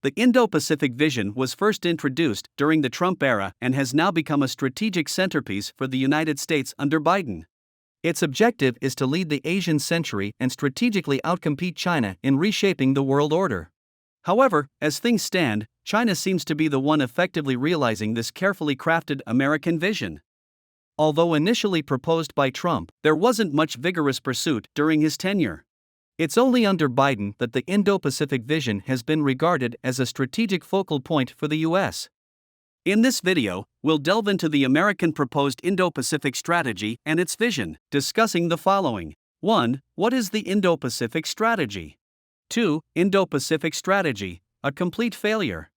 The Indo-Pacific vision was first introduced during the Trump era and has now become a strategic centerpiece for the United States under Biden. Its objective is to lead the Asian century and strategically outcompete China in reshaping the world order. However, as things stand, China seems to be the one effectively realizing this carefully crafted American vision. Although initially proposed by Trump, there wasn't much vigorous pursuit during his tenure. It's only under Biden that the Indo-Pacific vision has been regarded as a strategic focal point for the U.S. In this video, we'll delve into the American-proposed Indo-Pacific strategy and its vision, discussing the following. 1. What is the Indo-Pacific strategy? 2. Indo-Pacific strategy, a complete failure.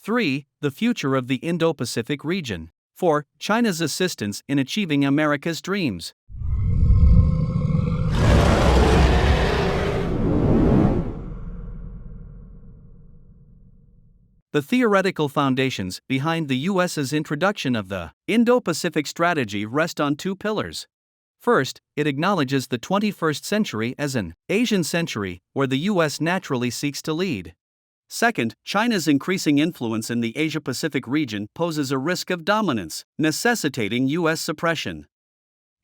3. The future of the Indo-Pacific region. 4. China's assistance in achieving America's dreams. The theoretical foundations behind the U.S.'s introduction of the Indo-Pacific strategy rest on two pillars. First, it acknowledges the 21st century as an Asian century, where the U.S. naturally seeks to lead. Second, China's increasing influence in the Asia-Pacific region poses a risk of dominance, necessitating U.S. suppression.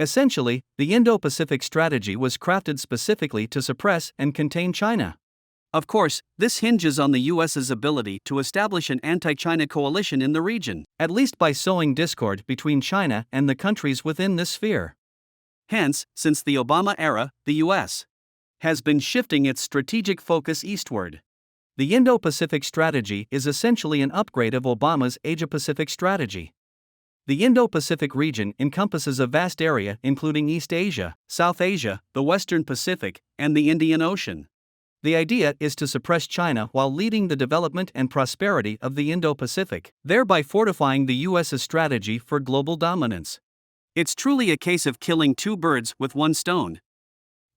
Essentially, the Indo-Pacific strategy was crafted specifically to suppress and contain China. Of course, this hinges on the U.S.'s ability to establish an anti-China coalition in the region, at least by sowing discord between China and the countries within this sphere. Hence, since the Obama era, the U.S. has been shifting its strategic focus eastward. The Indo-Pacific strategy is essentially an upgrade of Obama's Asia-Pacific strategy. The Indo-Pacific region encompasses a vast area including East Asia, South Asia, the Western Pacific, and the Indian Ocean. The idea is to suppress China while leading the development and prosperity of the Indo-Pacific, thereby fortifying the U.S.'s strategy for global dominance. It's truly a case of killing two birds with one stone.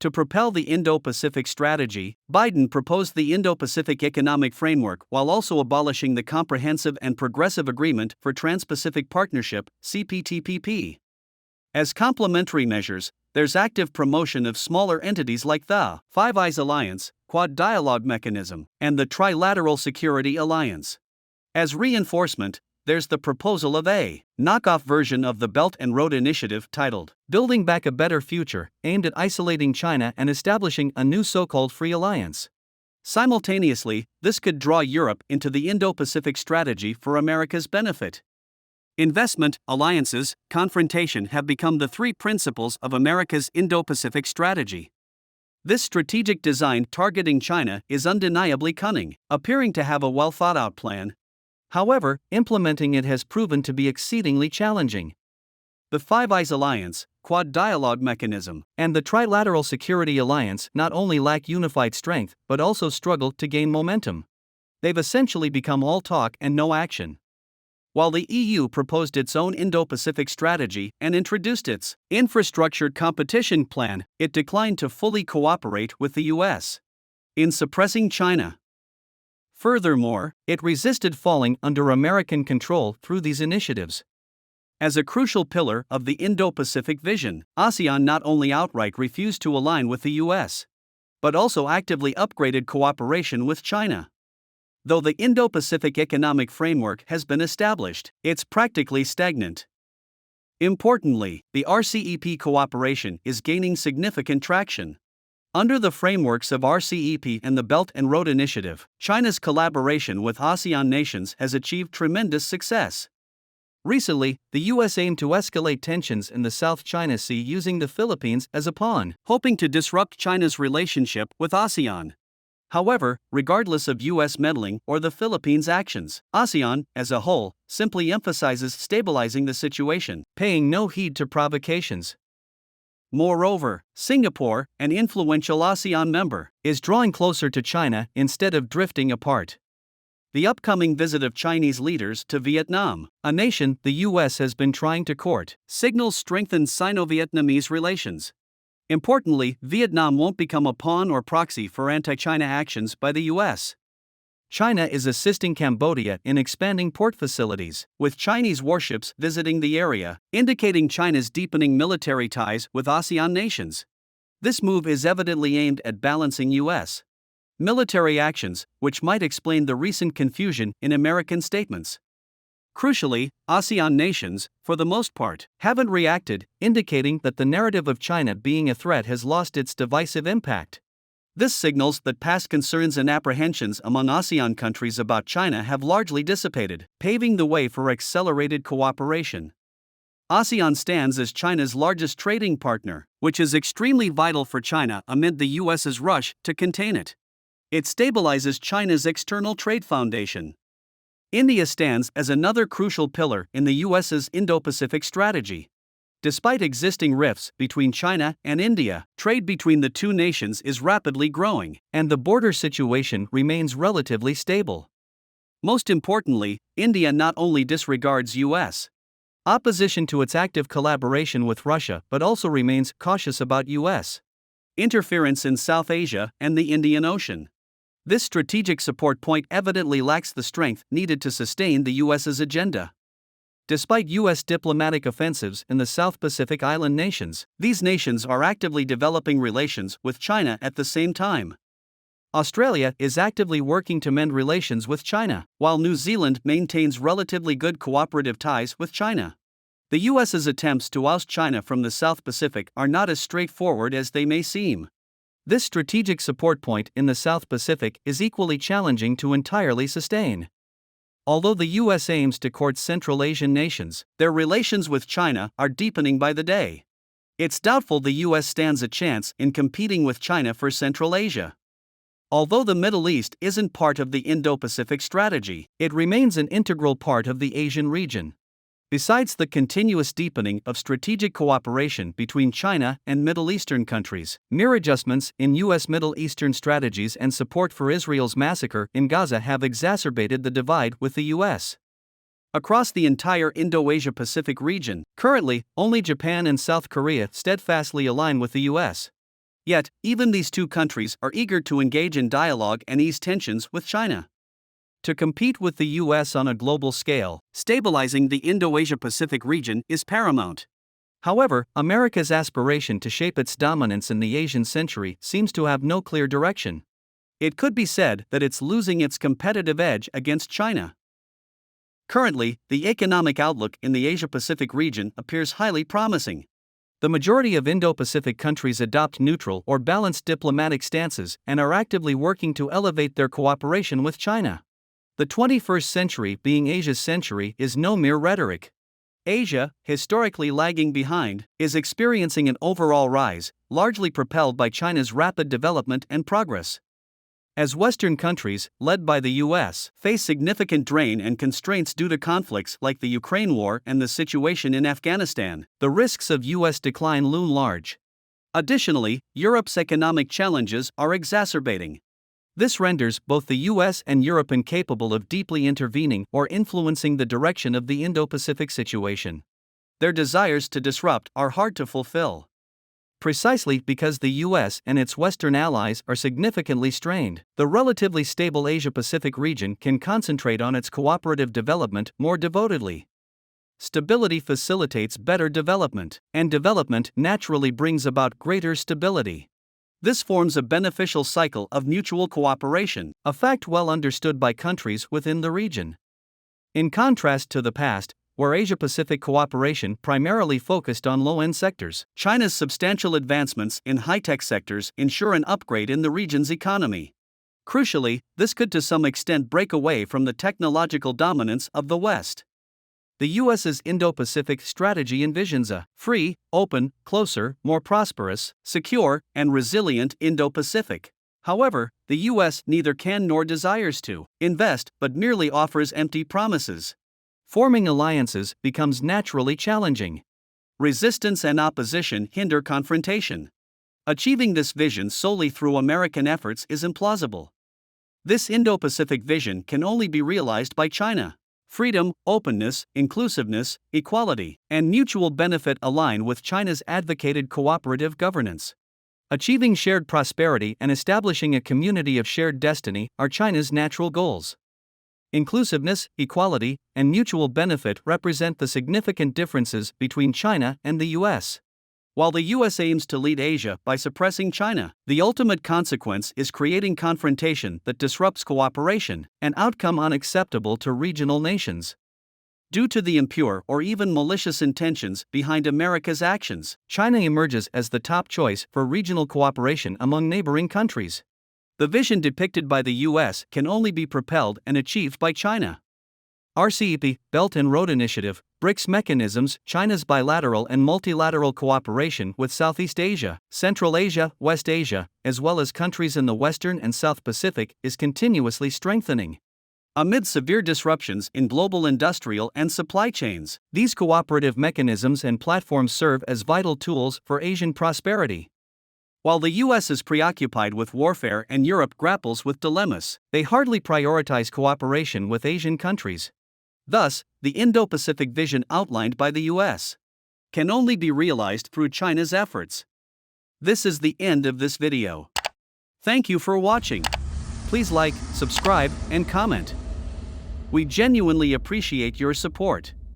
To propel the Indo-Pacific strategy, Biden proposed the Indo-Pacific Economic Framework while also abolishing the Comprehensive and Progressive Agreement for Trans-Pacific Partnership, CPTPP. As complementary measures, there's active promotion of smaller entities like the Five Eyes Alliance, Quad Dialogue Mechanism, and the Trilateral Security Alliance. As reinforcement, there's the proposal of a knockoff version of the Belt and Road Initiative titled Building Back a Better Future, aimed at isolating China and establishing a new so-called free alliance. Simultaneously, this could draw Europe into the Indo-Pacific strategy for America's benefit. Investment, alliances, confrontation have become the three principles of America's Indo-Pacific strategy. This strategic design targeting China is undeniably cunning, appearing to have a well-thought-out plan. However, implementing it has proven to be exceedingly challenging. The Five Eyes Alliance, Quad Dialogue Mechanism, and the Trilateral Security Alliance not only lack unified strength but also struggle to gain momentum. They've essentially become all talk and no action. While the EU proposed its own Indo-Pacific strategy and introduced its infrastructure competition plan, it declined to fully cooperate with the US in suppressing China. Furthermore, it resisted falling under American control through these initiatives. As a crucial pillar of the Indo-Pacific vision, ASEAN not only outright refused to align with the US, but also actively upgraded cooperation with China. Though the Indo-Pacific Economic Framework has been established, it's practically stagnant. Importantly, the RCEP cooperation is gaining significant traction. Under the frameworks of RCEP and the Belt and Road Initiative, China's collaboration with ASEAN nations has achieved tremendous success. Recently, the U.S. aimed to escalate tensions in the South China Sea using the Philippines as a pawn, hoping to disrupt China's relationship with ASEAN. However, regardless of U.S. meddling or the Philippines' actions, ASEAN, as a whole, simply emphasizes stabilizing the situation, paying no heed to provocations. Moreover, Singapore, an influential ASEAN member, is drawing closer to China instead of drifting apart. The upcoming visit of Chinese leaders to Vietnam, a nation the U.S. has been trying to court, signals strengthened Sino-Vietnamese relations. Importantly, Vietnam won't become a pawn or proxy for anti-China actions by the U.S. China is assisting Cambodia in expanding port facilities, with Chinese warships visiting the area, indicating China's deepening military ties with ASEAN nations. This move is evidently aimed at balancing U.S. military actions, which might explain the recent confusion in American statements. Crucially, ASEAN nations, for the most part, haven't reacted, indicating that the narrative of China being a threat has lost its divisive impact. This signals that past concerns and apprehensions among ASEAN countries about China have largely dissipated, paving the way for accelerated cooperation. ASEAN stands as China's largest trading partner, which is extremely vital for China amid the US's rush to contain it. It stabilizes China's external trade foundation. India stands as another crucial pillar in the US's Indo-Pacific strategy. Despite existing rifts between China and India, trade between the two nations is rapidly growing, and the border situation remains relatively stable. Most importantly, India not only disregards U.S. opposition to its active collaboration with Russia but also remains cautious about U.S. interference in South Asia and the Indian Ocean. This strategic support point evidently lacks the strength needed to sustain the U.S.'s agenda. Despite U.S. diplomatic offensives in the South Pacific island nations, these nations are actively developing relations with China at the same time. Australia is actively working to mend relations with China, while New Zealand maintains relatively good cooperative ties with China. The U.S.'s attempts to oust China from the South Pacific are not as straightforward as they may seem. This strategic support point in the South Pacific is equally challenging to entirely sustain. Although the U.S. aims to court Central Asian nations, their relations with China are deepening by the day. It's doubtful the U.S. stands a chance in competing with China for Central Asia. Although the Middle East isn't part of the Indo-Pacific strategy, it remains an integral part of the Asian region. Besides the continuous deepening of strategic cooperation between China and Middle Eastern countries, mere adjustments in U.S. Middle Eastern strategies and support for Israel's massacre in Gaza have exacerbated the divide with the U.S. Across the entire Indo-Asia-Pacific region, currently, only Japan and South Korea steadfastly align with the U.S. Yet, even these two countries are eager to engage in dialogue and ease tensions with China. To compete with the U.S. on a global scale, stabilizing the Indo-Asia-Pacific region is paramount. However, America's aspiration to shape its dominance in the Asian century seems to have no clear direction. It could be said that it's losing its competitive edge against China. Currently, the economic outlook in the Asia-Pacific region appears highly promising. The majority of Indo-Pacific countries adopt neutral or balanced diplomatic stances and are actively working to elevate their cooperation with China. The 21st century, being Asia's century, is no mere rhetoric. Asia, historically lagging behind, is experiencing an overall rise, largely propelled by China's rapid development and progress. As Western countries, led by the U.S., face significant drain and constraints due to conflicts like the Ukraine war and the situation in Afghanistan, the risks of U.S. decline loom large. Additionally, Europe's economic challenges are exacerbating. This renders both the U.S. and Europe incapable of deeply intervening or influencing the direction of the Indo-Pacific situation. Their desires to disrupt are hard to fulfill. Precisely because the U.S. and its Western allies are significantly strained, the relatively stable Asia-Pacific region can concentrate on its cooperative development more devotedly. Stability facilitates better development, and development naturally brings about greater stability. This forms a beneficial cycle of mutual cooperation, a fact well understood by countries within the region. In contrast to the past, where Asia-Pacific cooperation primarily focused on low-end sectors, China's substantial advancements in high-tech sectors ensure an upgrade in the region's economy. Crucially, this could to some extent break away from the technological dominance of the West. The U.S.'s Indo-Pacific strategy envisions a free, open, closer, more prosperous, secure, and resilient Indo-Pacific. However, the U.S. neither can nor desires to invest but merely offers empty promises. Forming alliances becomes naturally challenging. Resistance and opposition hinder confrontation. Achieving this vision solely through American efforts is implausible. This Indo-Pacific vision can only be realized by China. Freedom, openness, inclusiveness, equality, and mutual benefit align with China's advocated cooperative governance. Achieving shared prosperity and establishing a community of shared destiny are China's natural goals. Inclusiveness, equality, and mutual benefit represent the significant differences between China and the U.S. While the US aims to lead Asia by suppressing China, the ultimate consequence is creating confrontation that disrupts cooperation, an outcome unacceptable to regional nations. Due to the impure or even malicious intentions behind America's actions, China emerges as the top choice for regional cooperation among neighboring countries. The vision depicted by the US can only be propelled and achieved by China. RCEP, Belt and Road Initiative, BRICS mechanisms, China's bilateral and multilateral cooperation with Southeast Asia, Central Asia, West Asia, as well as countries in the Western and South Pacific, is continuously strengthening. Amid severe disruptions in global industrial and supply chains, these cooperative mechanisms and platforms serve as vital tools for Asian prosperity. While the US is preoccupied with warfare and Europe grapples with dilemmas, they hardly prioritize cooperation with Asian countries. Thus, the Indo-Pacific vision outlined by the US can only be realized through China's efforts. This is the end of this video. Thank you for watching. Please like, subscribe, and comment. We genuinely appreciate your support.